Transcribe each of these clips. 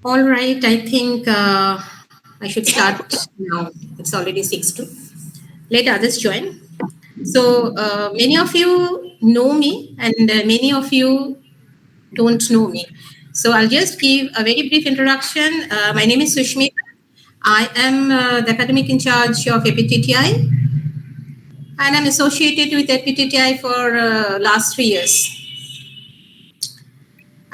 All right, I think I should start now. It's already 6 to. Let others join. So many of you know me and many of you don't know me. So I'll just give a very brief introduction. My name is Sushmita. I am the academic in charge of APTTI and I'm associated with APTTI for last 3 years.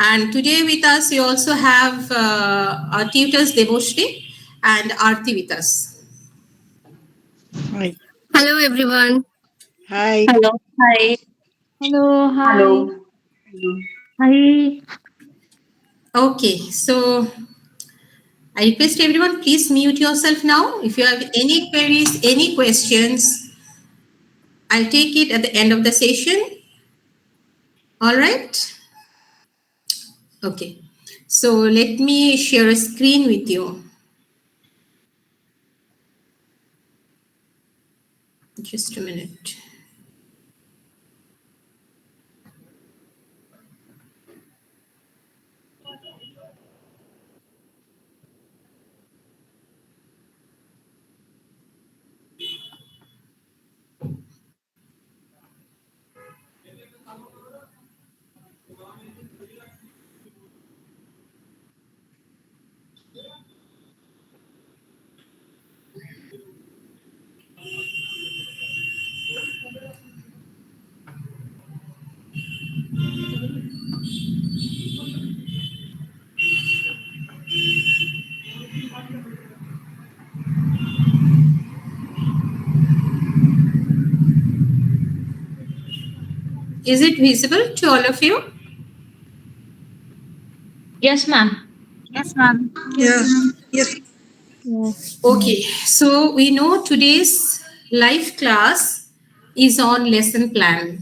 And today with us, we also have our tutors Devoshri and Aarti with us. Hi. Hello, everyone. Hi. Hello. Hi. Hello, hi. Hello. Hi. Okay, so I request everyone, please mute yourself now. If you have any queries, any questions, I'll take it at the end of the session. All right. Okay. So let me share a screen with you. Just a minute. Is it visible to all of you? Yes, ma'am. Yes, ma'am. Yeah. Yes. Yes. Okay, so we know today's live class is on lesson plan.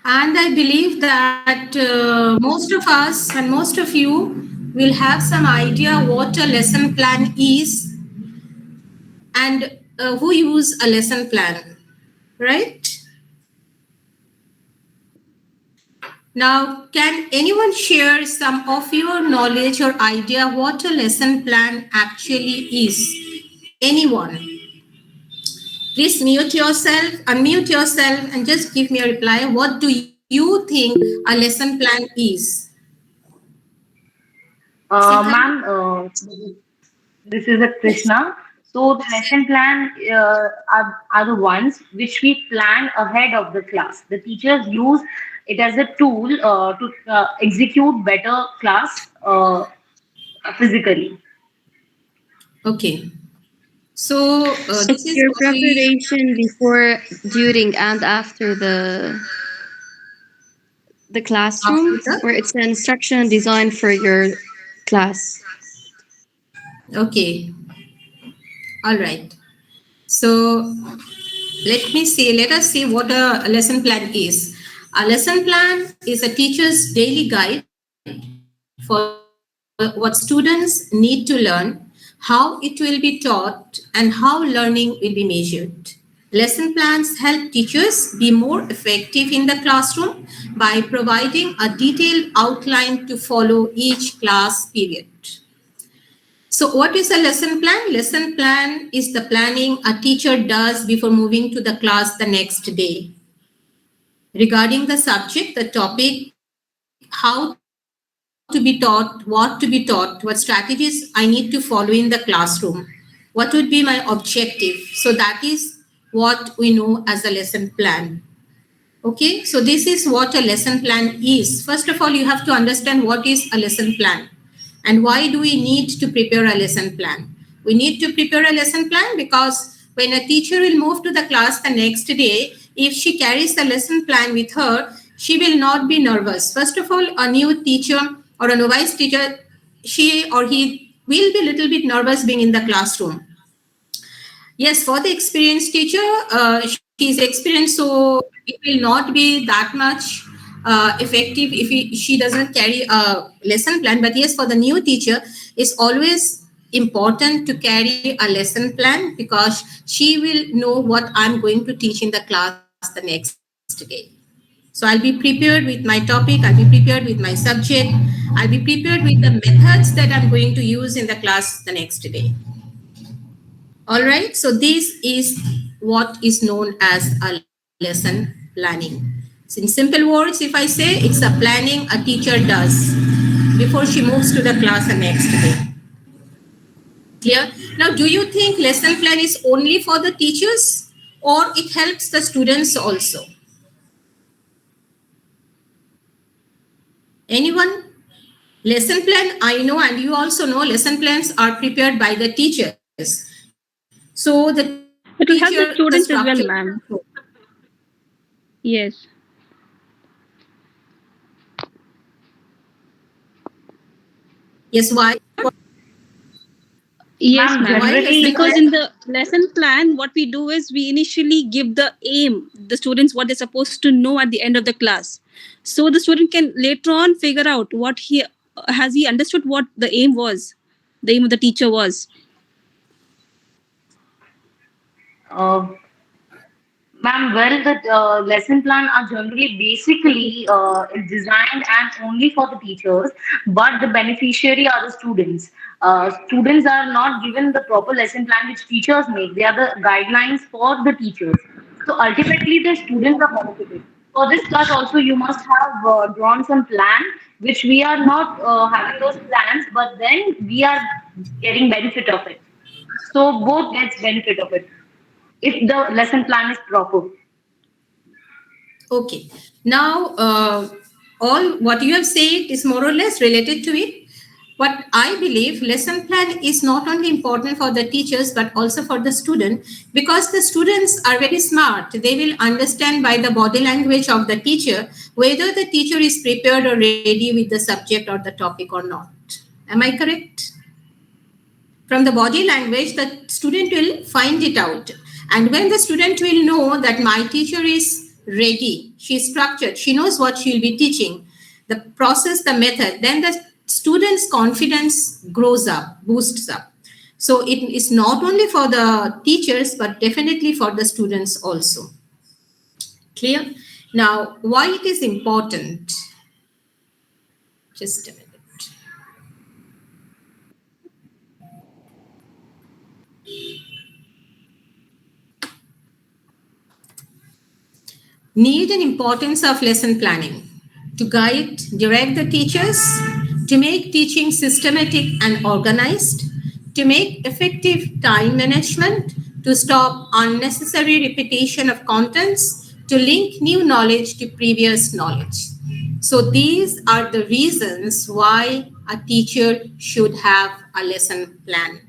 And I believe that most of us and most of you will have some idea what a lesson plan is and who use a lesson plan, right? Now, can anyone share some of your knowledge or idea what a lesson plan actually is? Anyone? Please mute yourself, unmute yourself, and just give me a reply. What do you think a lesson plan is? Sita? Ma'am, this is a Krishna. So the lesson plan are the ones which we plan ahead of the class. The teachers use it as a tool to execute better class physically. Okay. So this It's is your what we, preparation before, during, and after the after classroom, the, where it's an instruction designed for your class. okay, all right. So let us see what a lesson plan is. A lesson plan is a teacher's daily guide for what students need to learn, how it will be taught, and how learning will be measured. Lesson plans help teachers be more effective in the classroom by providing a detailed outline to follow each class period. So, what is a lesson plan? Lesson plan is the planning a teacher does before moving to the class the next day. Regarding the subject, the topic, how to be taught, what to be taught, what strategies I need to follow in the classroom, what would be my objective. So, that is what we know as a lesson plan. Okay, so this is what a lesson plan is. First of all, you have to understand what is a lesson plan and why do we need to prepare a lesson plan. We need to prepare a lesson plan because when a teacher will move to the class the next day, if she carries the lesson plan with her, she will not be nervous. First of all, a new teacher or a novice teacher, she or he will be a little bit nervous being in the classroom. Yes, for the experienced teacher, she's experienced, so it will not be that much effective if she doesn't carry a lesson plan. But yes, for the new teacher, it's always important to carry a lesson plan because she will know what I'm going to teach in the class the next day. So So I'll be prepared with my topic, I'll be prepared with my subject, I'll be prepared with the methods that I'm going to use in the class the next day. All right, so this is what is known as a lesson planning. So in simple words, if I say it's a planning a teacher does before she moves to the class the next day. Clear? Now, do you think lesson plan is only for the teachers or it helps the students also? Anyone? Lesson plan, I know, and you also know, lesson plans are prepared by the teachers. So the teacher, the It will help structure. the students as well, ma'am. Yes. Yes, why? Yes, Ma'am, ma'am. Why lesson generally, Because plan? in the lesson plan, what we do is we initially give the aim, the students what they're supposed to know at the end of the class. So the student can later on figure out what he has he understood what the aim was, the aim of the teacher was. uh, ma'am, well, the lesson plan are generally basically designed and only for the teachers, but the beneficiary are the students. Students are not given the proper lesson plan which teachers make. They are the guidelines for the teachers. So ultimately, the students are benefited. For this class also, you must have drawn some plan, which we are not having those plans, but then we are getting benefit of it. So both gets benefit of it if the lesson plan is proper. Okay. Now, all what you have said is more or less related to it. But I believe lesson plan is not only important for the teachers but also for the student, because the students are very smart. They will understand by the body language of the teacher whether the teacher is prepared or ready with the subject or the topic or not. Am I correct? From the body language, the student will find it out. And when the student will know that my teacher is ready, she's structured, she knows what she'll be teaching, the process, the method, then the student's confidence grows up, boosts up. So it is not only for the teachers, but definitely for the students also. Clear? Now, why it is important? Just a minute. Need and importance of lesson planning to guide, direct the teachers, to make teaching systematic and organized, to make effective time management, to stop unnecessary repetition of contents, to link new knowledge to previous knowledge. So these are the reasons why a teacher should have a lesson plan,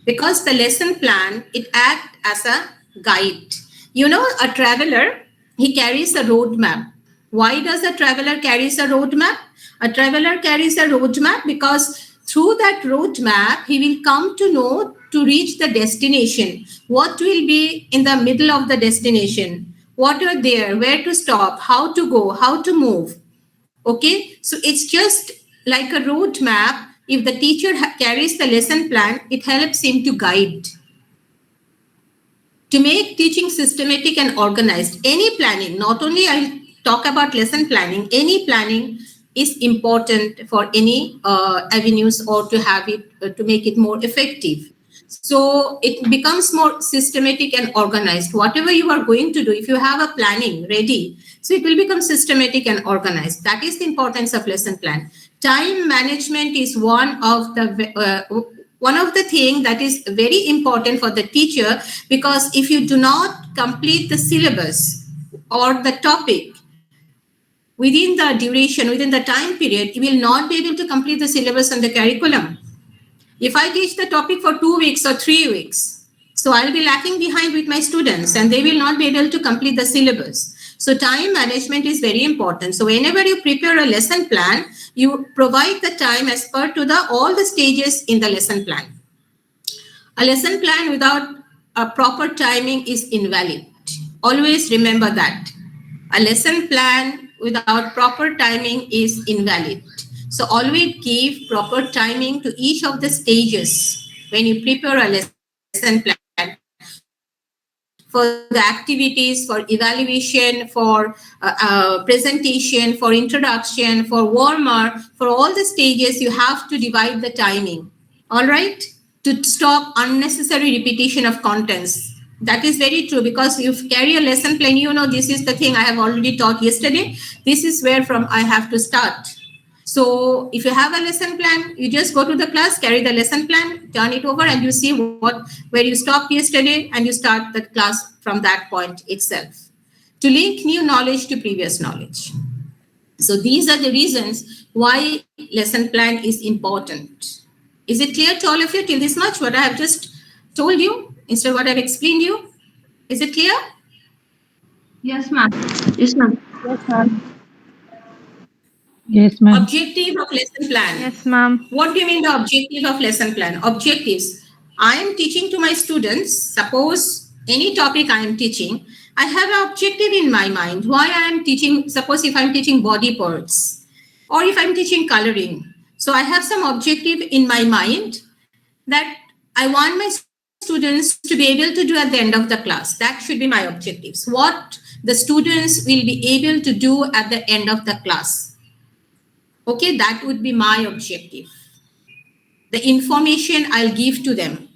because the lesson plan, it acts as a guide. You know, a traveler, he carries a road map. Why does a traveler carries a road map? A traveler carries a road map because through that road map he will come to know, to reach the destination, what will be in the middle of the destination, what are there, where to stop, how to go, how to move. Okay, so it's just like a road map. If the teacher carries the lesson plan, it helps him to guide, to make teaching systematic and organized. Any planning, not only I talk about lesson planning, any planning is important for any avenues, or to have it, to make it more effective. So it becomes more systematic and organized. Whatever you are going to do, if you have a planning ready, so it will become systematic and organized. That is the importance of lesson plan. Time management is one of the thing that is very important for the teacher, because if you do not complete the syllabus or the topic within the duration, within the time period, you will not be able to complete the syllabus and the curriculum. If I teach the topic for 2 weeks or 3 weeks, so I'll be lacking behind with my students and they will not be able to complete the syllabus. So time management is very important. So whenever you prepare a lesson plan, you provide the time as per to the all the stages in the lesson plan. A lesson plan without a proper timing is invalid. Always remember that. A lesson plan without proper timing is invalid. So always give proper timing to each of the stages when you prepare a lesson plan. For example, for the activities, for evaluation, for presentation, for introduction, for warmer, for all the stages, you have to divide the timing. All right? To stop unnecessary repetition of contents. That is very true, because if you carry a lesson plan, you know this is the thing I have already taught yesterday. This is where from I have to start. So if you have a lesson plan, you just go to the class, carry the lesson plan, turn it over, and you see where you stopped yesterday, and you start the class from that point itself. To link new knowledge to previous knowledge. So these are the reasons why lesson plan is important. Is it clear to all of you till this much, what I have just told you, instead of what I've explained you? Is it clear? Yes, ma'am. Yes, ma'am. Yes, ma'am. Objective of lesson plan. Yes, ma'am. What do you mean the objective of lesson plan? Objectives. I am teaching to my students, suppose any topic I am teaching, I have an objective in my mind. Why I am teaching, suppose if I'm teaching body parts, or if I'm teaching coloring. So I have some objective in my mind that I want my students to be able to do at the end of the class. That should be my objectives. What the students will be able to do at the end of the class. Okay, that would be my objective. The information I'll give to them,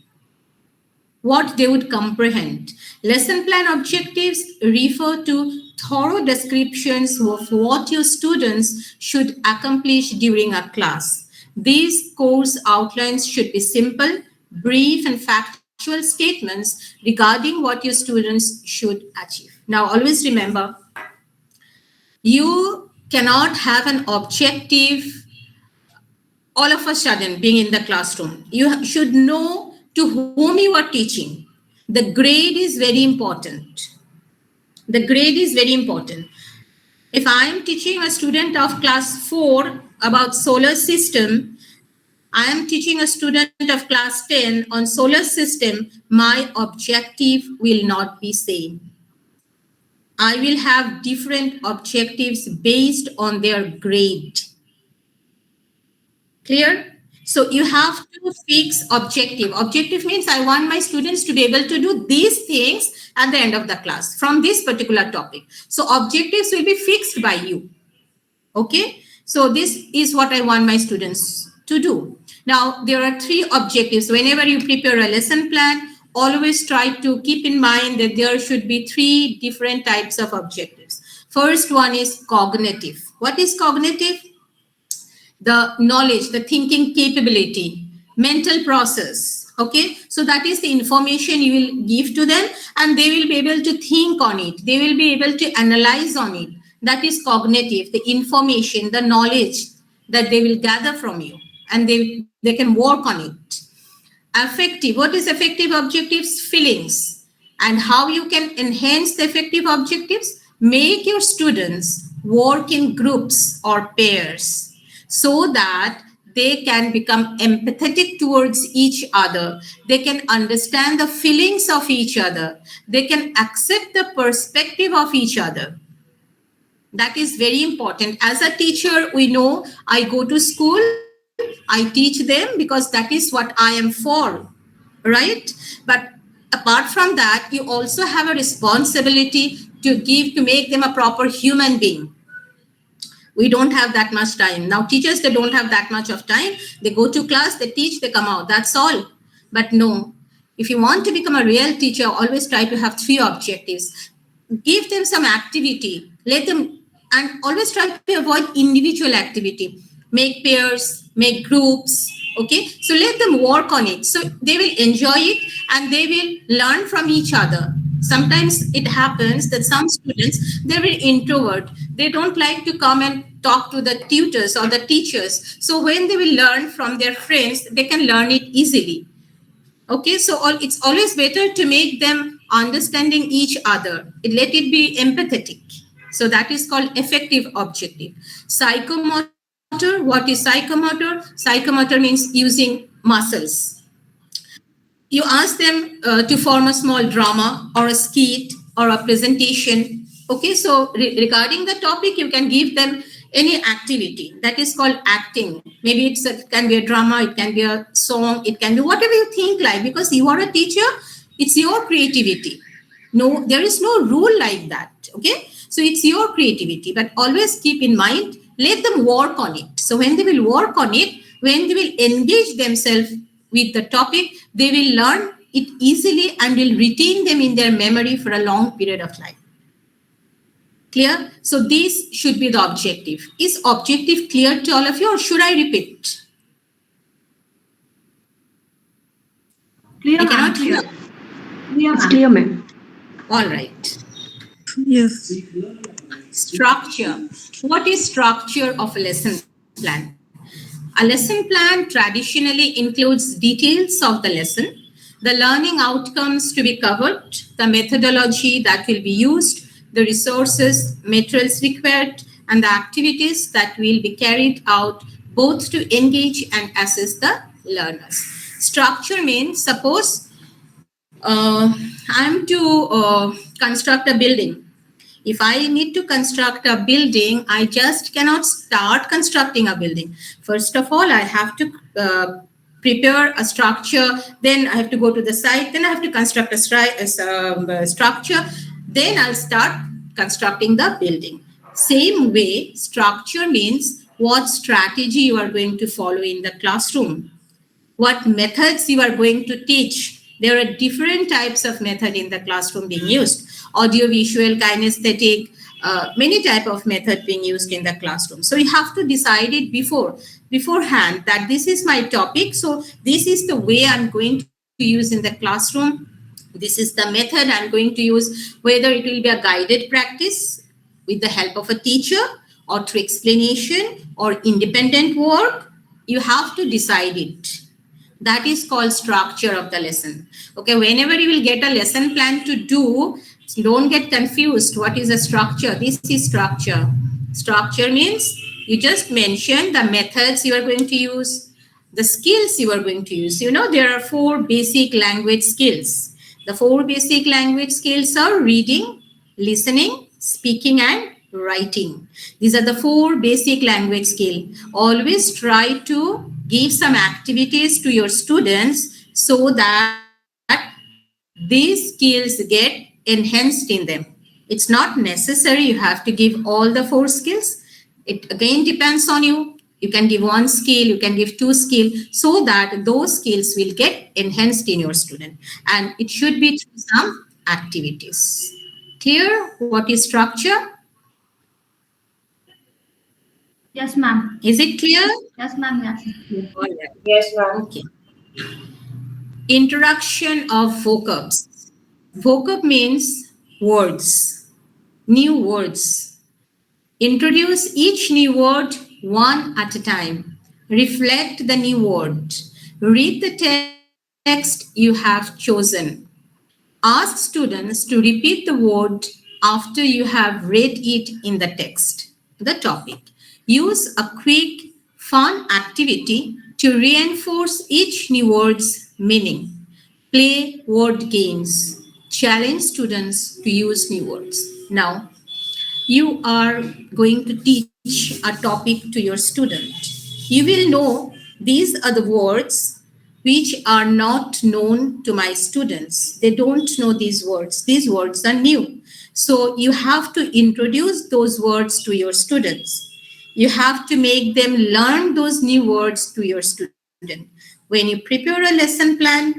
what they would comprehend. Lesson plan objectives refer to thorough descriptions of what your students should accomplish during a class. These course outlines should be simple, brief, and factual statements regarding what your students should achieve. Now, always remember, you cannot have an objective all of a sudden being in the classroom. You should know to whom you are teaching. The grade is very important. The grade is very important. If I am teaching a student of class 4 about solar system, I am teaching a student of class 10 on solar system, my objective will not be same. I will have different objectives based on their grade. Clear? So you have to fix objective. Objective means I want my students to be able to do these things at the end of the class from this particular topic. So objectives will be fixed by you. Okay? So this is what I want my students to do. Now, there are 3 objectives. Whenever you prepare a lesson plan, always try to keep in mind that there should be 3 different types of objectives. First one is cognitive. What is cognitive? The knowledge, the thinking capability, mental process. Okay, so that is the information you will give to them, and they will be able to think on it. They will be able to analyze on it. That is cognitive, the information, the knowledge that they will gather from you, and they can work on it. Affective, what is affective objectives? Feelings. And how you can enhance the affective objectives? Make your students work in groups or pairs, so that they can become empathetic towards each other. They can understand the feelings of each other. They can accept the perspective of each other. That is very important. As a teacher, we know I go to school, I teach them because that is what I am for, right? But apart from that, you also have a responsibility to make them a proper human being. We don't have that much time. Now, teachers, they don't have that much of time. They go to class, they teach, they come out. That's all. But no, if you want to become a real teacher, always try to have 3 objectives. Give them some activity. Let them, and always try to avoid individual activity. Make pairs, make groups. Okay, so let them work on it. So they will enjoy it and they will learn from each other. Sometimes it happens that some students, they're very introvert. They don't like to come and talk to the tutors or the teachers. So when they will learn from their friends, they can learn it easily. Okay, so it's always better to make them understanding each other. Let it be empathetic. So that is called effective objective. Psychomotor, what is psychomotor? Psychomotor means using muscles. You ask them to form a small drama or a skit or a presentation. Okay, so regarding the topic, you can give them any activity that is called acting. Maybe it can be a drama, it can be a song, it can be whatever you think like, because you are a teacher, it's your creativity. No, there is no rule like that. Okay, so it's your creativity, but always keep in mind, let them work on it. So when they will work on it, when they will engage themselves with the topic, they will learn it easily and will retain them in their memory for a long period of time. Clear? So this should be the objective. Is objective clear to all of you, or should I repeat? Clear, I ma'am. cannot hear. Clear, It's ma'am. clear, ma'am. All right. Yes. Structure. What is structure of a lesson plan? A lesson plan traditionally includes details of the lesson, the learning outcomes to be covered, the methodology that will be used, the resources, materials required, and the activities that will be carried out both to engage and assess the learners. Structure means, suppose I'm to construct a building. If I need to construct a building, I just cannot start constructing a building. First of all, I have to prepare a structure, then I have to go to the site, then I have to construct a structure, then I'll start constructing the building. Same way, structure means what strategy you are going to follow in the classroom, what methods you are going to teach. There are different types of method in the classroom being used: audio, visual, kinesthetic, many type of method being used in the classroom. So you have to decide it beforehand that this is my topic, so this is the way I'm going to use in the classroom. This is the method I'm going to use, whether it will be a guided practice with the help of a teacher, or through explanation, or independent work. You have to decide it. That is called structure of the lesson. Okay, whenever you will get a lesson plan to do, don't get confused. What is a structure? This is structure. Structure means you just mention the methods you are going to use, the skills you are going to use. You know, there are 4 basic language skills. The 4 basic language skills are reading, listening, speaking, and writing. These are the 4 basic language skills. Always try to give some activities to your students so that these skills get enhanced in them. It's not necessary you have to give all the 4 skills. It again depends on you. You can give 1 skill, you can give 2 skills, so that those skills will get enhanced in your student. And it should be through some activities. Clear what is structure? Yes, ma'am. Is it clear? Yes, ma'am. Yes, it's clear. All right. Yes, ma'am. Okay. Introduction of vocabs. Vocab means words, new words. Introduce each new word one at a time. Reflect the new word. Read the text you have chosen. Ask students to repeat the word after you have read it in the text, the topic. Use a quick, fun activity to reinforce each new word's meaning. Play word games. Challenge students to use new words. Now, you are going to teach a topic to your student. You will know these are the words which are not known to my students. They don't know these words. These words are new. So you have to introduce those words to your students. You have to make them learn those new words to your student. When you prepare a lesson plan,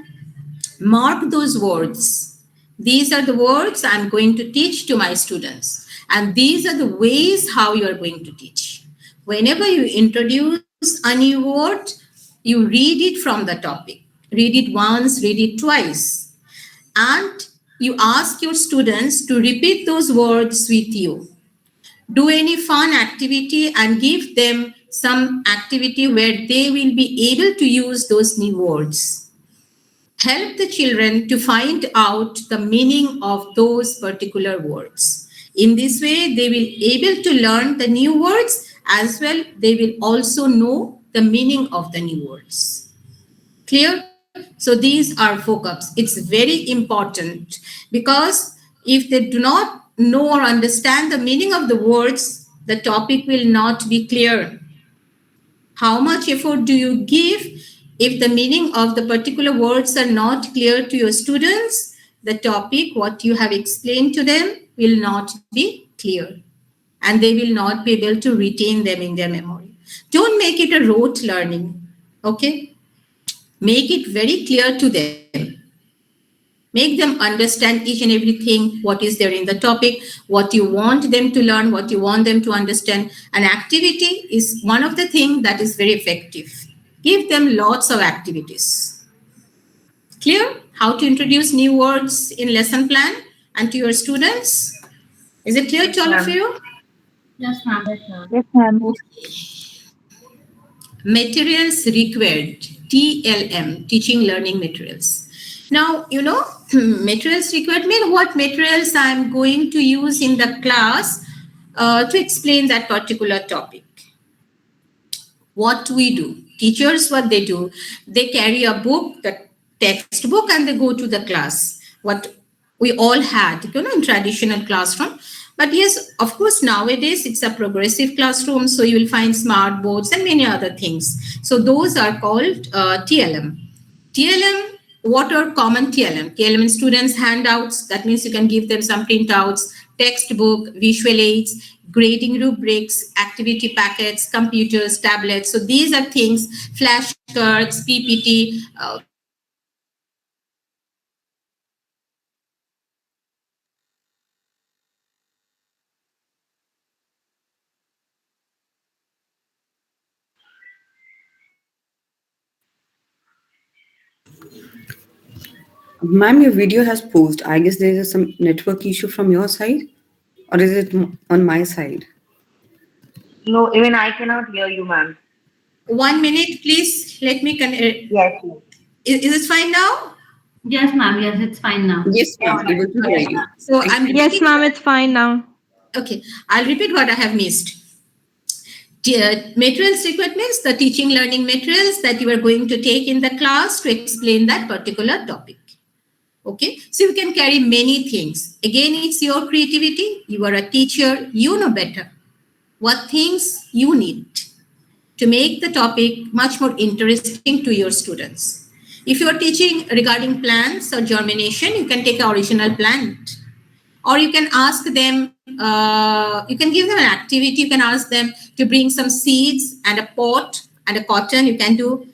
mark those words. These are the words I'm going to teach to my students. And these are the ways how you are going to teach. Whenever you introduce a new word, you read it from the topic. Read it once, read it twice. And you ask your students to repeat those words with you. Do any fun activity and give them some activity where they will be able to use those new words. Help the children to find out the meaning of those particular words. In this way, they will able to learn the new words, as well they will also know the meaning of the new words. Clear? So these are vocabs. It's very important, because if they do not know or understand the meaning of the words, the topic will not be clear. How much effort do you give? If the meaning of the particular words are not clear to your students, the topic, what you have explained to them, will not be clear and they will not be able to retain them in their memory. Don't make it a rote learning, okay? Make it very clear to them. Make them understand each and everything, what is there in the topic, what you want them to learn, what you want them to understand. An activity is one of the things that is very effective. Give them lots of activities. Clear? How to introduce new words in lesson plan and to your students? Is it clear Yes, to all of ma'am. you? Yes, ma'am. Yes, ma'am. Materials required, TLM, teaching learning materials. Now, materials required mean what materials I'm going to use in the class to explain that particular topic. What we do, teachers, what they carry a book, the textbook, and they go to the class. What we all had, in traditional classroom. But yes, of course, nowadays it's a progressive classroom, so you will find smart boards and many other things. So those are called TLM. TLM, what are common TLM? TLM is students' handouts. That means you can give them some printouts, textbook, visual aids, grading rubrics, activity packets, computers, tablets. So these are things, flashcards, PPT, various materials which are required for teaching learning materials. Ma'am, your video has paused. I guess there is some network issue from your side, or is it on my side? No, even I cannot hear you, ma'am. 1 minute, please. Let me. Yes, yes. Is it fine now? Yes, ma'am. Yes, it's fine now. Yes, Yes, ma'am. ma'am. Able to All hear right. you. So Thank I'm you. Yes, repeating. ma'am, it's fine now. Okay, I'll repeat what I have missed. Materials required means the teaching learning materials that you are going to take in the class to explain that particular topic. Okay, so you can carry many things. Again, it's your creativity. You are a teacher, you know better what things you need to make the topic much more interesting to your students. If you are teaching regarding plants or germination, you can take an original plant, or you can ask them, you can give them an activity. You can ask them to bring some seeds and a pot and a cotton. You can do,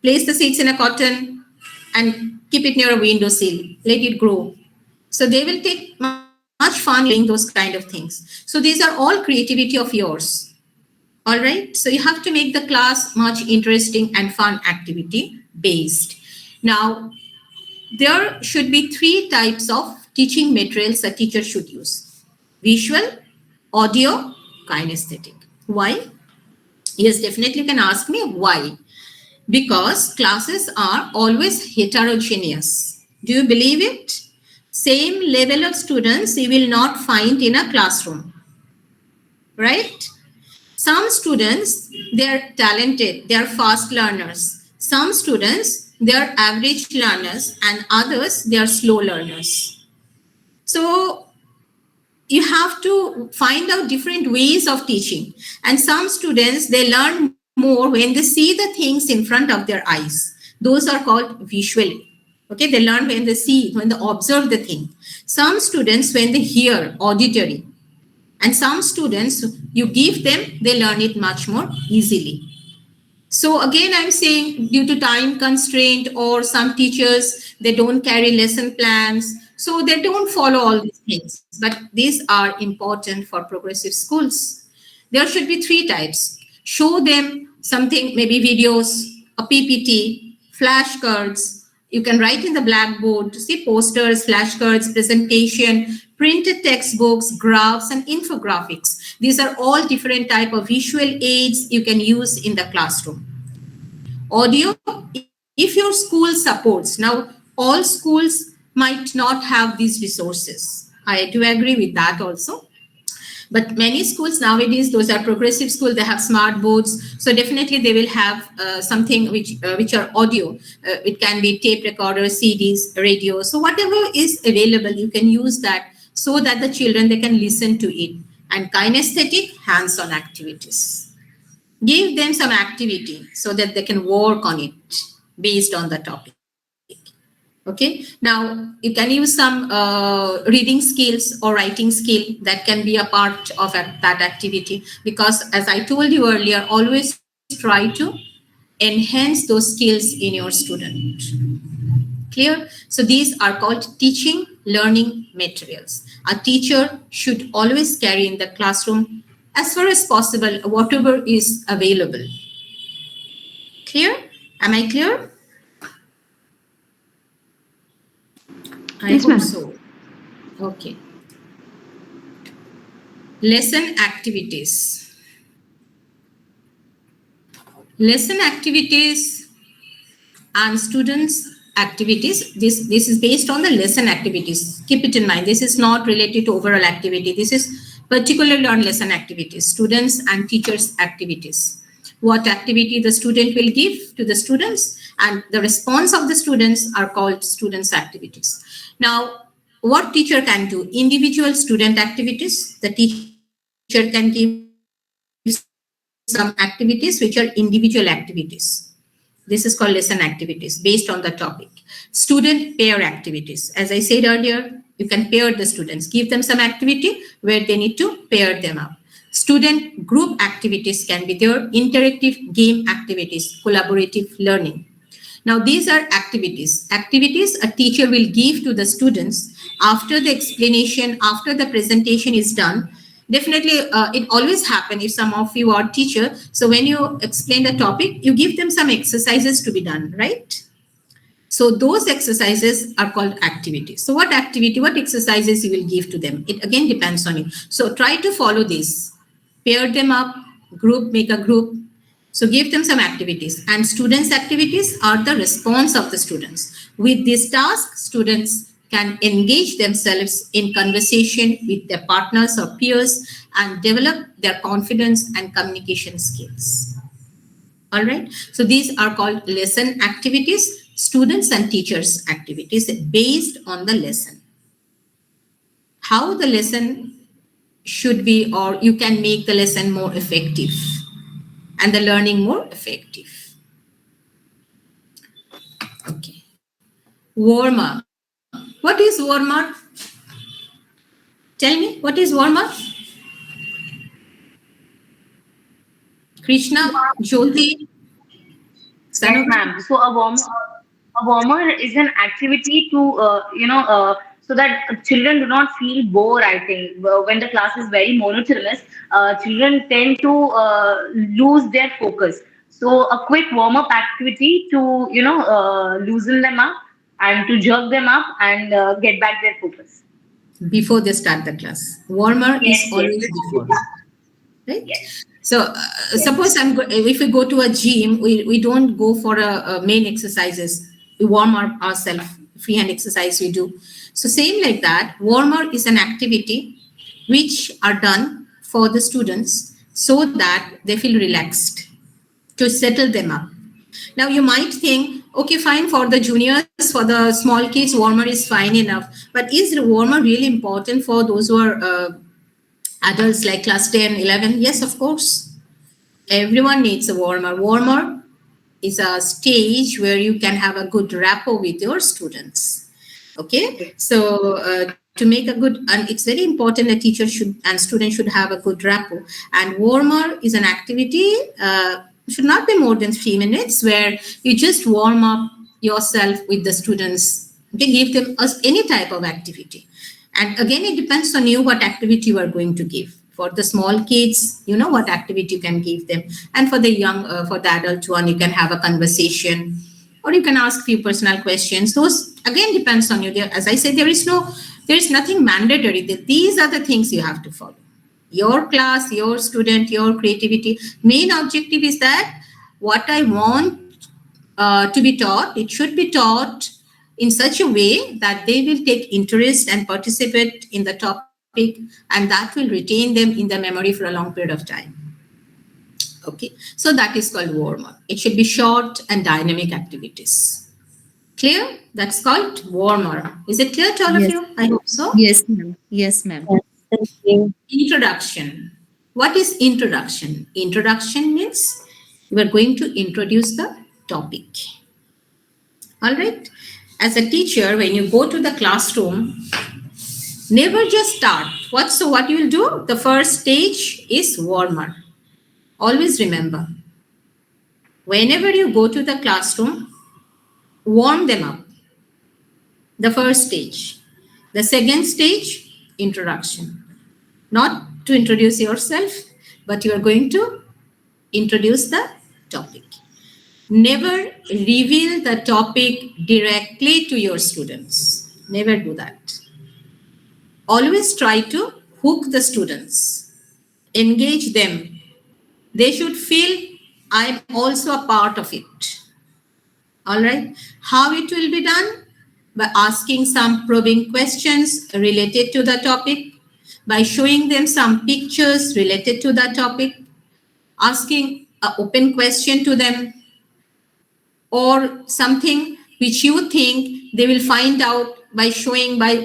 place the seeds in a cotton and keep it near a windowsill, let it grow. So they will take much fun in doing those kind of things. So these are all creativity of yours. All right. So you have to make the class much interesting and fun activity based. Now, there should be 3 types of teaching materials a teacher should use: visual, audio, kinesthetic. Why? Yes, definitely can ask me why. Because classes are always heterogeneous. Do you believe it? Same level of students you will not find in a classroom, right? Some students, they are talented, they are fast learners. Some students, they are average learners, and others, they are slow learners. So you have to find out different ways of teaching. And some students, they learn more when they see the things in front of their eyes. Those are called visually. Okay, they learn when they see, when they observe the thing. Some students, when they hear, auditory. And some students, you give them, they learn it much more easily. So again, I'm saying due to time constraint, or some teachers, they don't carry lesson plans. So they don't follow all these things. But these are important for progressive schools. There should be 3 types. Show them something, maybe videos, a PPT, flashcards. You can write in the blackboard, see posters, flashcards, presentation, printed textbooks, graphs, and infographics. These are all different type of visual aids you can use in the classroom. Audio, if your school supports. Now, all schools might not have these resources. I do agree with that also. But many schools nowadays, those are progressive schools, they have smart boards. So definitely they will have something which are audio. It can be tape recorders, CDs, radio. So whatever is available, you can use that so that the children, they can listen to it. And kinesthetic, hands-on activities. Give them some activity so that they can work on it based on the topic. Okay, now you can use some reading skills or writing skill that can be a part of that activity, because as I told you earlier, always try to enhance those skills in your student. Clear? So these are called teaching learning materials. A teacher should always carry in the classroom, as far as possible, whatever is available. Clear? Am I clear? I Yes, hope ma'am. so. Okay. Lesson activities. Lesson activities and students activities. This is based on the lesson activities. Keep it in mind. This is not related to overall activity. This is particularly on lesson activities, students and teachers activities. What activity the student will give to the students, and the response of the students are called students activities. Now, what teacher can do? Individual student activities. The teacher can give some activities which are individual activities. This is called lesson activities based on the topic. Student pair activities. As I said earlier, you can pair the students, give them some activity where they need to pair them up. Student group activities can be there, interactive game activities, collaborative learning. Now, these are activities a teacher will give to the students after the explanation, after the presentation is done. Definitely, it always happen if some of you are teacher. So when you explain the topic, you give them some exercises to be done, right? So those exercises are called activities. So what exercises you will give to them? It again depends on you. So try to follow this. Pair them up, make a group. So give them some activities. And students' activities are the response of the students. With this task, students can engage themselves in conversation with their partners or peers and develop their confidence and communication skills. All right. So these are called lesson activities, students and teachers activities based on the lesson. How the lesson should be, or you can make the lesson more effective and the learning more effective. Okay. Warm up. What is warm up? Tell me, what is warm up? Krishna, Jyoti, Yes, Sanovi. ma'am. So a warmer is an activity to so that children do not feel bored. I think when the class is very monotonous, children tend to lose their focus. So a quick warm up activity to loosen them up and to jerk them up and get back their focus. Before they start the class. Warmer Yes, is yes, always before. Right? yes, So suppose if we go to a gym, we don't go for a main exercises. We warm up ourselves, freehand exercise we do. So same like that, warmer is an activity which are done for the students so that they feel relaxed, to settle them up. Now you might think, okay, fine, for the juniors, for the small kids, warmer is fine enough. But is the warmer really important for those who are adults like class 10, 11? Yes, of course. Everyone needs a warmer. Warmer is a stage where you can have a good rapport with your students. Okay, so to make a good, and it's very important, a teacher should and student should have a good rapport. And warmer is an activity, should not be more than 3 minutes, where you just warm up yourself with the students. Okay, give them any type of activity. And again, it depends on you what activity you are going to give. For the small kids, you know what activity you can give them. And for the young, for the adult one, you can have a conversation, or you can ask few personal questions. Those again depends on you. There, as I said, there is nothing mandatory. These are the things you have to follow. Your class, your student, your creativity. Main objective is that what I want to be taught, it should be taught in such a way that they will take interest and participate in the topic, and that will retain them in the memory for a long period of time. Okay, so that is called warm up. It should be short and dynamic activities. Clear? That's called warmer. Is it clear to all of Yes. you? I hope so. Yes, ma'am. Yes, ma'am. Yes, thank you. Introduction. What is introduction? Introduction means we are going to introduce the topic. All right. as a teacher, when you go to the classroom, never just start. What you will do? The first stage is warmer. Always remember, whenever you go to the classroom, warm them up. The first stage. The second stage, introduction. Not to introduce yourself, but you are going to introduce the topic. Never reveal the topic directly to your students. Never do that. Always try to hook the students, engage them. They should feel I'm also a part of it. All right. How it will be done? By asking some probing questions related to the topic, by showing them some pictures related to the topic, asking an open question to them, or something which you think they will find out by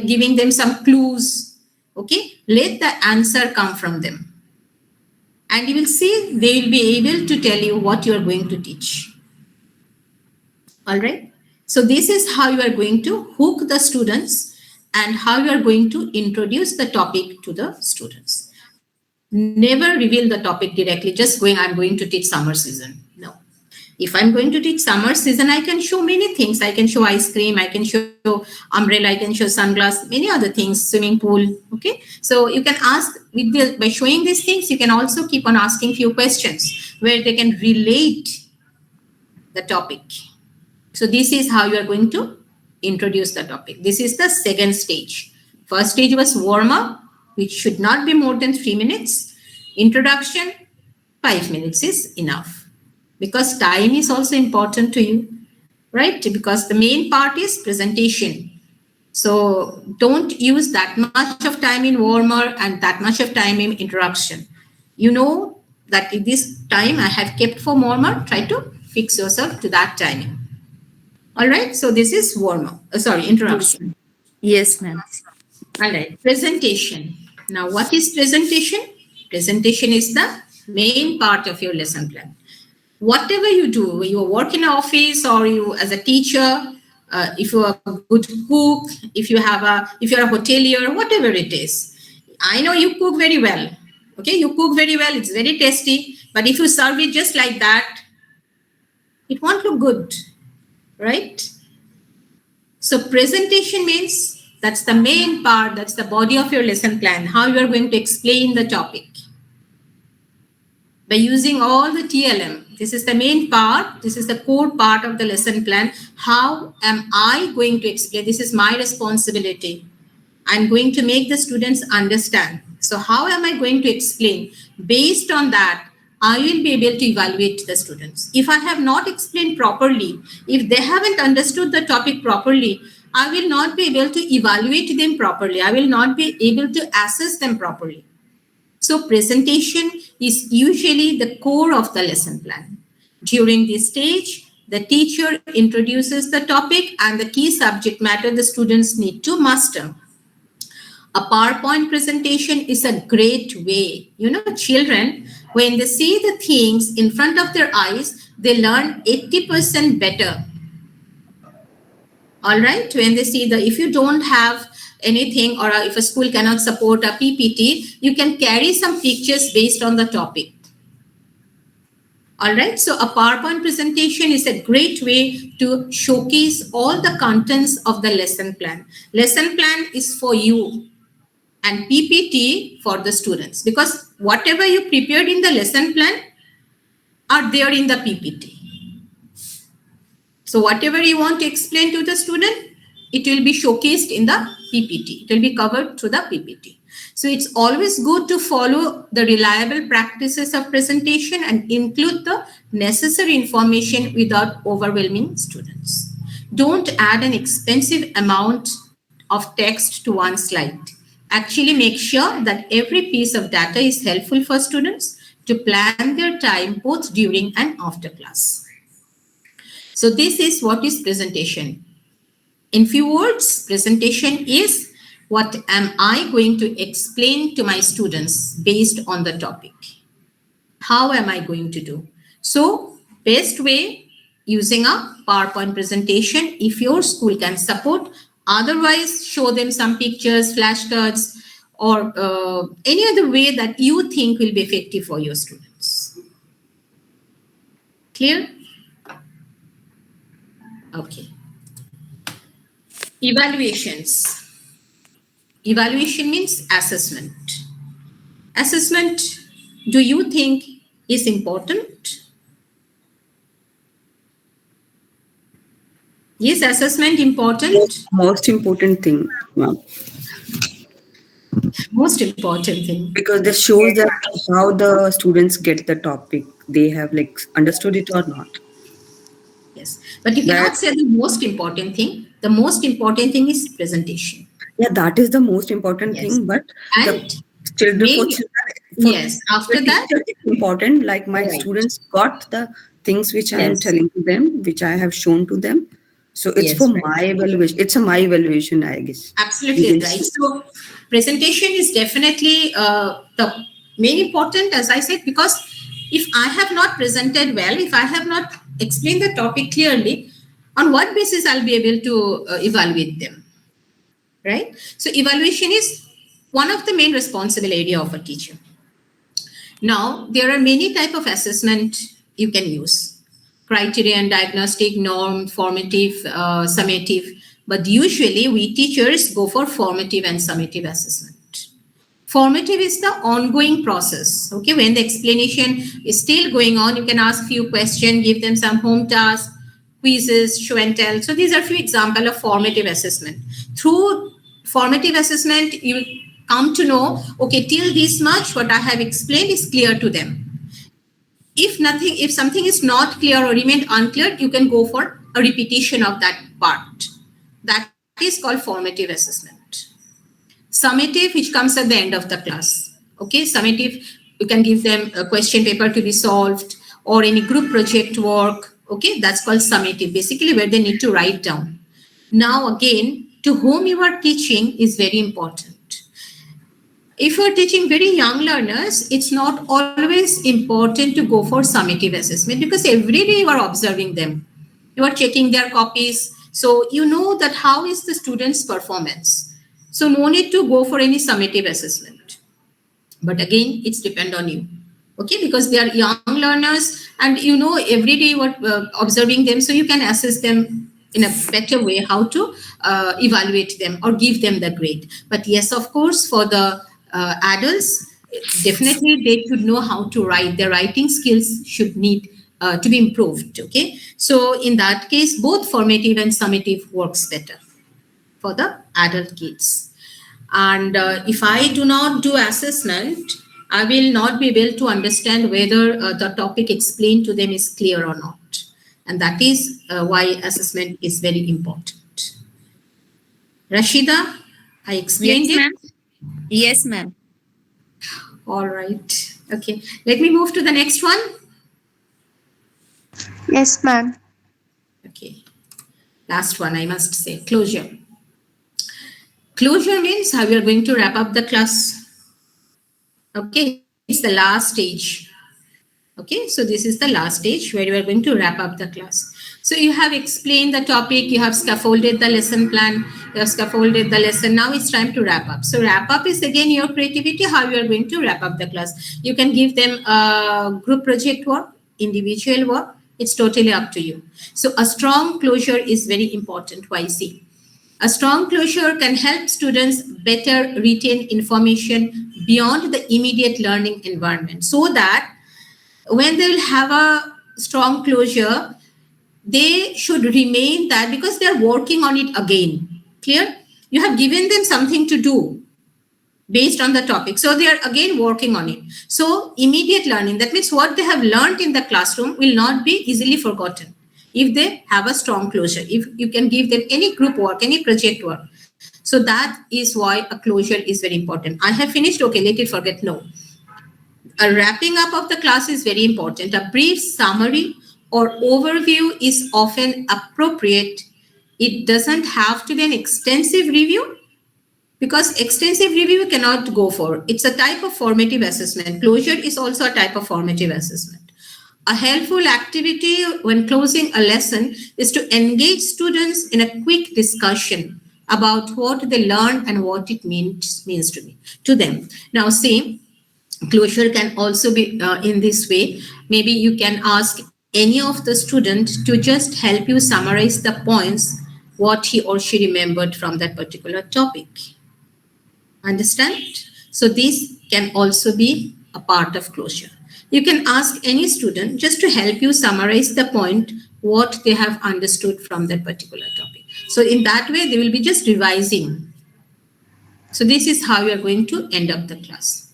giving them some clues. Okay, let the answer come from them. And you will see they will be able to tell you what you are going to teach. All right. So this is how you are going to hook the students and how you are going to introduce the topic to the students. Never reveal the topic directly, just going, I'm going to teach summer season. No. If I'm going to teach summer season, I can show many things. I can show ice cream, I can show umbrella, I can show sunglass, many other things, swimming pool. Okay. So you can ask by showing these things, you can also keep on asking few questions where they can relate the topic. So this is how you are going to introduce the topic. This is the second stage. First stage was warm up, which should not be more than 3 minutes. Introduction, 5 minutes is enough. Because time is also important to you, right? Because the main part is presentation. So don't use that much of time in warmer and that much of time in introduction. You know that this time I have kept for warmer, try to fix yourself to that timing. All right, so this is introduction. Yes, ma'am. All right, presentation. Now, what is presentation? Presentation is the main part of your lesson plan. Whatever you do, you work in an office or you as a teacher, if you are a good cook, if you're a hotelier, whatever it is. I know you cook very well. Okay, you cook very well. It's very tasty. But if you serve it just like that, it won't look good. Right? So presentation means that's the main part, that's the body of your lesson plan, how you are going to explain the topic. By using all the TLM, this is the main part, this is the core part of the lesson plan. How am I going to explain? This is my responsibility. I'm going to make the students understand. So how am I going to explain? Based on that, I will be able to evaluate the students. If I have not explained properly, if they haven't understood the topic properly, I will not be able to evaluate them properly. I will not be able to assess them properly. So presentation is usually the core of the lesson plan. During this stage, the teacher introduces the topic and the key subject matter the students need to master. A PowerPoint presentation is a great way. You know, children, when they see the things in front of their eyes, they learn 80% better. All right, when they see if you don't have anything or if a school cannot support a PPT, you can carry some pictures based on the topic. All right, so a PowerPoint presentation is a great way to showcase all the contents of the lesson plan. Lesson plan is for you and PPT for the students, because whatever you prepared in the lesson plan are there in the PPT. So whatever you want to explain to the student, it will be showcased in the PPT. It will be covered through the PPT. So it's always good to follow the reliable practices of presentation and include the necessary information without overwhelming students. Don't add an expensive amount of text to one slide. Actually make sure that every piece of data is helpful for students to plan their time both during and after class. So this is what is presentation. In few words, presentation is what am I going to explain to my students based on the topic. How am I going to do? So best way using a PowerPoint presentation if your school can support. Otherwise, show them some pictures, flashcards, or any other way that you think will be effective for your students. Clear? Okay. Evaluations. Evaluation means assessment. Assessment, do you think is important? Yes, assessment important. Most important thing, ma'am. Most important thing. Because this shows that how the students get the topic. They have like understood it or not. Yes, but you That cannot say the most important thing. The most important thing is presentation. yeah, that is the most important Yes, thing. But the and children maybe for yes. the After that, teacher, it's important. Like my right. students got the things which I am Yes, telling to them, which I have shown to them. So it's for yes, right. my evaluation. It's a my evaluation, I guess. You Absolutely can right. say. So presentation is definitely the main important, as I said, because if I have not presented well, if I have not explained the topic clearly, on what basis I'll be able to evaluate them, right? So evaluation is one of the main responsible area of a teacher. Now, there are many type of assessment you can use. Criterion, diagnostic, norm, formative, summative. But usually we teachers go for formative and summative assessment. Formative is the ongoing process. Okay, when the explanation is still going on, you can ask few questions, give them some home tasks, quizzes, show and tell. So these are few examples of formative assessment. Through formative assessment, you come to know, okay, till this much, what I have explained is clear to them. If something is not clear or remained unclear, you can go for a repetition of that part. That is called formative assessment. Summative, which comes at the end of the class. Okay, summative, you can give them a question paper to be solved or any group project work. Okay, that's called summative, basically where they need to write down. Now again, to whom you are teaching is very important. If you're teaching very young learners, it's not always important to go for summative assessment because every day you are observing them. You are checking their copies. So you know that how is the student's performance. So no need to go for any summative assessment. But again, it's depend on you. Okay, because they are young learners and you know every day you are observing them, so you can assess them in a better way how to evaluate them or give them the grade. But yes, of course, for the adults, definitely they should know how to write. Their writing skills should need to be improved. Okay, so in that case, both formative and summative works better for the adult kids. And if I do not do assessment, I will not be able to understand whether the topic explained to them is clear or not. And that is why assessment is very important. Rashida, I explained Yes, it. ma'am. Yes, ma'am. All right. Okay. Let me move to the next one. Yes, ma'am. Okay. Last one, I must say, closure. Closure means how we are going to wrap up the class. Okay, it's the last stage. Okay, so this is the last stage where you are going to wrap up the class. So you have explained the topic, you have scaffolded the lesson plan, you have scaffolded the lesson. Now it's time to wrap up. So wrap up is again your creativity, how you are going to wrap up the class. You can give them group project work, individual work. It's totally up to you. So a strong closure is very important. Why? See, a strong closure can help students better retain information beyond the immediate learning environment so that when they will have a strong closure, they should remain that because they are working on it again. Clear? You have given them something to do based on the topic. So they are again working on it. So immediate learning, that means what they have learned in the classroom will not be easily forgotten if they have a strong closure. If you can give them any group work, any project work. So that is why a closure is very important. I have finished. Okay, let it forget. No. A wrapping up of the class is very important. A brief summary or overview is often appropriate. It doesn't have to be an extensive review because extensive review you cannot go for. It's a type of formative assessment. Closure is also a type of formative assessment. A helpful activity when closing a lesson is to engage students in a quick discussion about what they learned and what it means to them. Now, see, closure can also be in this way. Maybe you can ask any of the student to just help you summarize the points what he or she remembered from that particular topic. Understand? So these can also be a part of closure. You can ask any student just to help you summarize the point what they have understood from that particular topic. So in that way, they will be just revising. So this is how you are going to end up the class.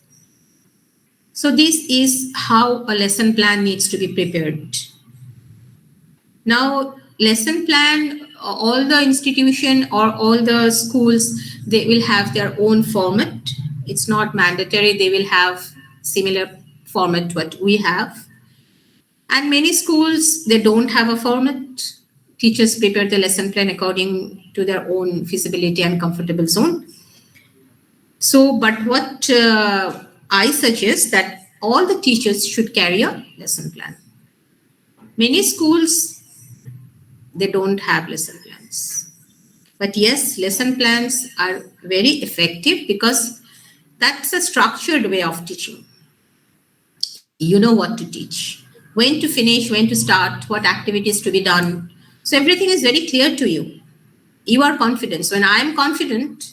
So this is how a lesson plan needs to be prepared. Now, lesson plan, all the institution or all the schools, they will have their own format. It's not mandatory. They will have similar format what we have. And many schools, they don't have a format. Teachers prepare the lesson plan according to their own feasibility and comfortable zone. So, but what I suggest that all the teachers should carry a lesson plan. Many schools, they don't have lesson plans. But yes, lesson plans are very effective because that's a structured way of teaching. You know what to teach, when to finish, when to start, what activities to be done. So everything is very clear to you. You are confident. So when I am confident,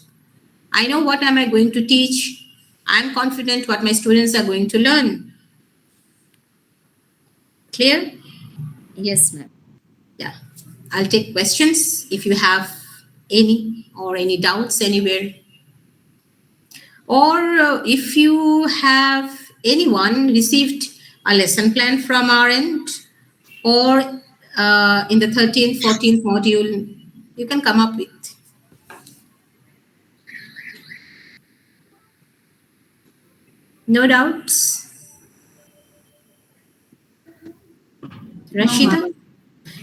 I know what am I going to teach. I'm confident what my students are going to learn. Clear? Yes, ma'am. Yeah. I'll take questions if you have any or any doubts anywhere. Or if you have anyone received a lesson plan from our end, or in the 13th, 14th module, you can come up with. No doubts? No, ma'am. Rashida?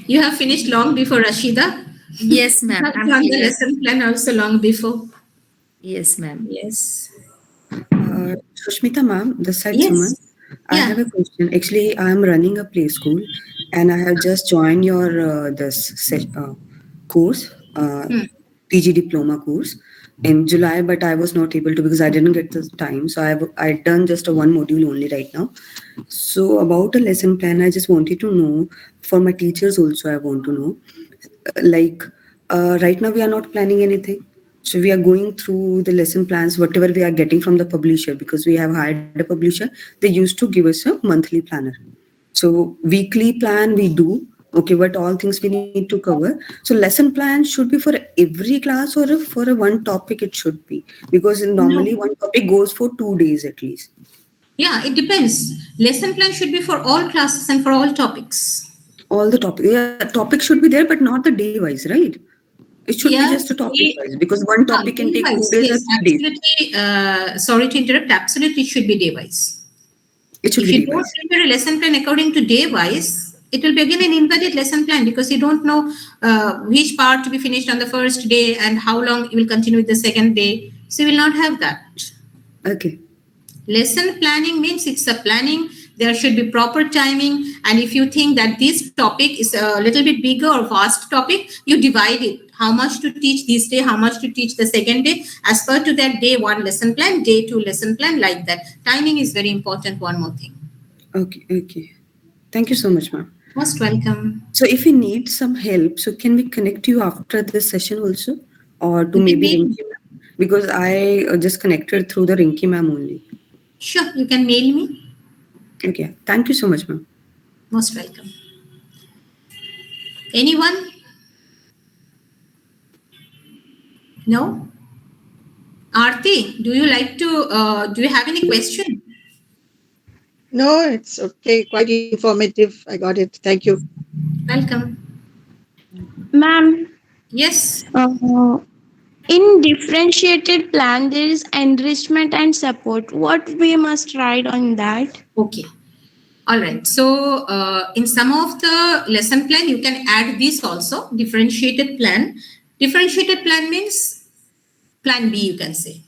You have finished long before Rashida. Yes, You ma'am. have I'm done the clear. lesson plan also long before. Yes, ma'am. Yes. Sushmita ma'am, this side Suman. Yes. I Yeah. have a question. Actually, I am running a play school, and I have just joined your course, Hmm. PG diploma course in July, but I was not able to because I didn't get the time. So I done just a one module only right now. So about a lesson plan, I just wanted to know for my teachers also. I want to know like right now we are not planning anything, so we are going through the lesson plans whatever we are getting from the publisher, because we have hired a publisher. They used to give us a monthly planner, so weekly plan we do. Okay, what all things we need to cover. So lesson plan should be for every class, or for a one topic it should be, because No. normally one topic goes for 2 days at least. Yeah, it depends. Lesson plan should be for all classes and for all topics. All the topic, yeah, topic should be there, but not the day wise, right? It should be just a Yes, topic wise, because one topic can take two day-wise. days or Yes, 3 days. absolutely. Sorry to interrupt. Absolutely, it should be day-wise. It should If be you day don't wise. prepare a lesson plan according to day-wise, it will be again an invalid lesson plan because you don't know which part to be finished on the first day and how long you will continue with the second day. So you will not have that. Okay. Lesson planning means it's a planning. There should be proper timing. And if you think that this topic is a little bit bigger or vast topic, you divide it. How much to teach this day, how much to teach the second day, as per to that day one lesson plan, day two lesson plan, like that. Timing is very important. One more thing. Okay. Okay. Thank you so much, ma'am. Most welcome. So if you need some help, so can we connect you after this session also, or to You can maybe mail Rinki me. ma'am? Because I just connected through the Rinki ma'am only. Sure, you can mail me. Okay. Thank you so much, ma'am. Most welcome. Anyone? No? Aarti, do you like to, do you have any question? No, it's okay. Quite informative. I got it. Thank you. Welcome. Ma'am, Yes. uh, in differentiated plan, there is enrichment and support. What we must write on that? Okay. All right. So in some of the lesson plan, you can add this also, differentiated plan. Differentiated plan means plan B, you can say.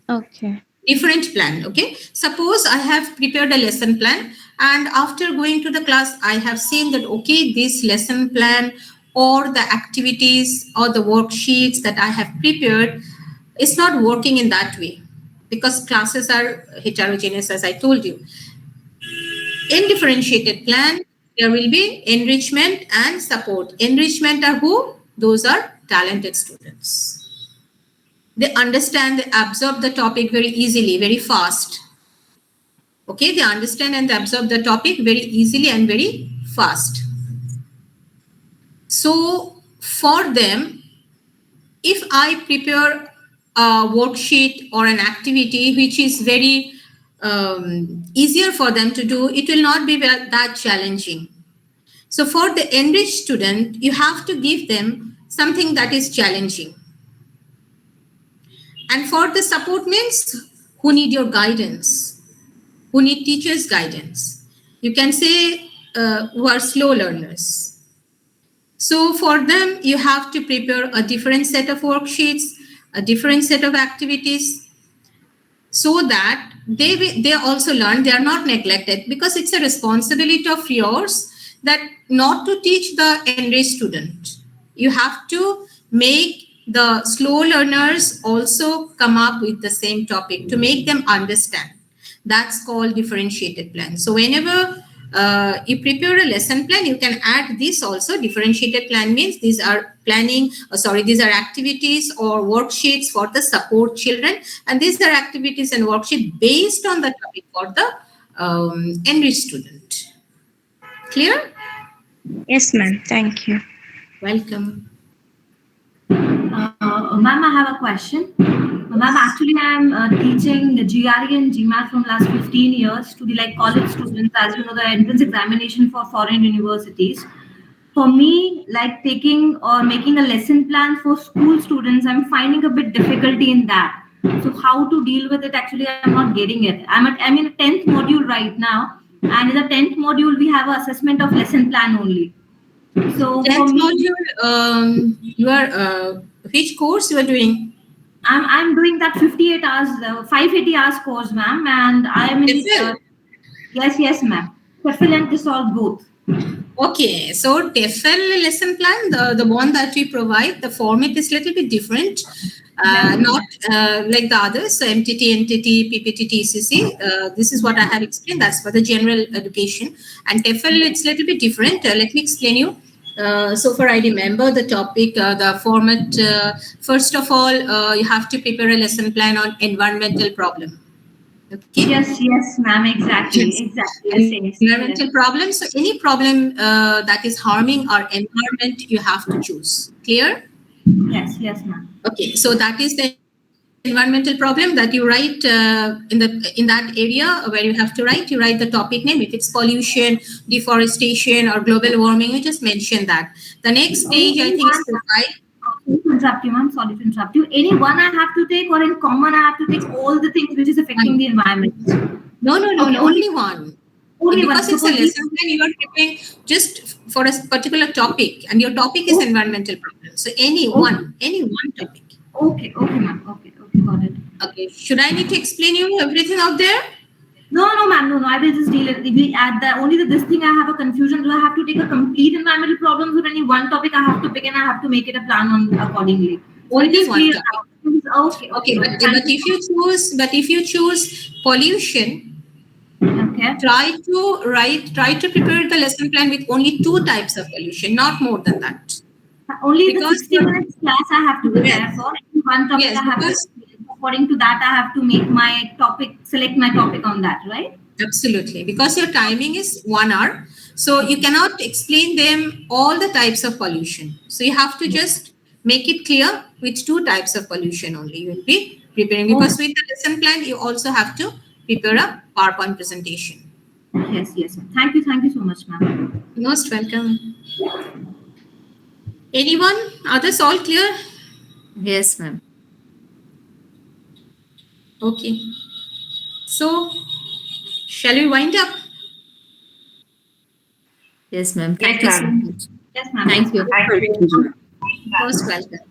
Okay. Different plan. Okay. Suppose I have prepared a lesson plan And after going to the class, I have seen that, okay, this lesson plan or the activities or the worksheets that I have prepared is not working in that way because classes are heterogeneous, as I told you. In differentiated plan, there will be enrichment and support. Enrichment are who? Those are talented students. They understand, they absorb the topic very easily, very fast. Okay, they understand and they absorb the topic very easily and very fast. So for them, if I prepare a worksheet or an activity which is very easier for them to do, it will not be that challenging. So for the enriched student, you have to give them something that is challenging. And for the support means who need your guidance, who need teachers' guidance. You can say who are slow learners. So for them, you have to prepare a different set of worksheets, a different set of activities, so that they also learn, they are not neglected, because it's a responsibility of yours that not to teach the enriched student. You have to make the slow learners also come up with the same topic to make them understand. That's called differentiated plan. So whenever you prepare a lesson plan, you can add this also. Differentiated plan means these are these are activities or worksheets for the support children, and these are activities and worksheets based on the topic for the enriched student. Clear? Yes, ma'am. Thank you. Welcome. Ma'am, I have a question. Ma'am, actually, I'm teaching the GRE and GMAT from last 15 years to the college students. As you know, the entrance examination for foreign universities. For me, like taking or making a lesson plan for school students, I'm finding a bit difficulty in that. So how to deal with it? Actually, I'm not getting it. I'm in a 10th module right now, and in the 10th module, we have an assessment of lesson plan only. So for 10th me, module, you are which course you are doing? I'm doing that 58 hours, 580 hours course, ma'am, and I am in the TEFL. yes, ma'am. TEFL and TESOL both. Okay, so TEFL lesson plan, the one that we provide, the format is little bit different, not like the others. So MTT, NTT, PPT, TCC. This is what I have explained. That's for the general education. And TEFL, it's little bit different. Let me explain you. So far, I remember the topic, the format. First of all, you have to prepare a lesson plan on environmental problem. Okay. Yes, ma'am. Exactly. Environmental problems. So any problem that is harming our environment, you have to choose. Clear? Yes, ma'am. Okay. So that is the environmental problem that you write in that area where you have to write. You write the topic name. If it's pollution, deforestation, or global warming, you just mention that. The next stage, I think, is to write. Sorry to interrupt you, ma'am. Sorry to interrupt you. Any one I have to take, or in common I have to take all the things which is affecting the environment. No, Okay, only one. Only one. Because it's a lesson plan, you are preparing just for a particular topic, and your topic is environmental problems. So any one topic. Okay, ma'am. Okay, got it. Okay. Should I need to explain you everything out there? No, ma'am. No. I will just deal it. We add that only this thing. I have a confusion. Do I have to take a complete environmental problems or any one topic I have to pick and I have to make it a plan on accordingly? So Only just one clear topic. out. Okay. But if you choose pollution, Okay. try to prepare the lesson plan with only 2 types of pollution, not more than that. Only the Because 60 minutes class I have to prepare Yes. for. One topic Yes, I have because to, according to that, I have to make my topic, select my topic on that, right? absolutely, because your timing is 1 hour, so you cannot explain them all the types of pollution. So you have to just make it clear which 2 types of pollution only you will be preparing. Because with the lesson plan, you also have to prepare a PowerPoint presentation. Yes. Thank you so much, ma'am. Most welcome. Anyone? Others all clear? Yes, ma'am. Okay. So, shall we wind up? Yes, ma'am. Yes, Thank you so ma'am. much. Yes, ma'am. Thank you. Thank you. Most welcome.